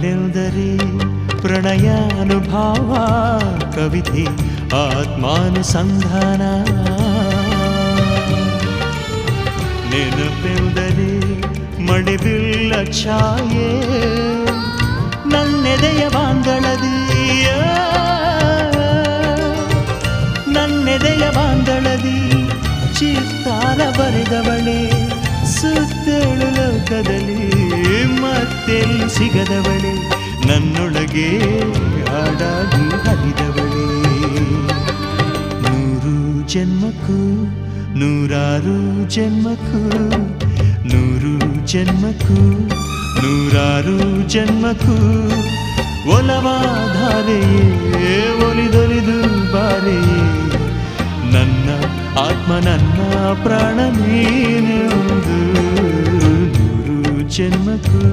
ಮಡಿಲೆಂದರೆ ಪ್ರಣಯಾನುಭಾವ ಕವಿತೆ ಆತ್ಮಾನುಸಂಧಾನ ನೆನಪೆಂದರೆ ಮಡಿಬಿಲ್ಲ ಛಾಯೆ ನನ್ನೆದೆಯ ಬಾಂದಳದಿ ನನ್ನೆದೆಯ ಬಾಂದಳದಿ ಚಿತ್ತಾರ ಬರೆದವಳೆ ಸುತ್ತೇಳು ಲೋಕದಲ್ಲಿ ಮತ್ತೆಲ್ಲಿ ಸಿಗದವಳೆ ನನ್ನೊಳಗೆ ಹಾಡಾಗಿ ಹರಿದವಳೆ ನೂರು ಜನ್ಮಕ್ಕೂ ನೂರಾರು ಜನ್ಮಕ್ಕೂ ನೂರು ಜನ್ಮಕ್ಕೂ ನೂರಾರು ಜನ್ಮಕ್ಕೂ ಒಲವಾಧಾರೆಯೇ ಒಲಿದೊಲಿದು ಬಾರೆಯೇ ನನ್ನ ಆತ್ಮ ನನ್ನ ಪ್ರಾಣ ನೀನೆಂದು ನೂರು ಜನ್ಮಕ್ಕೂ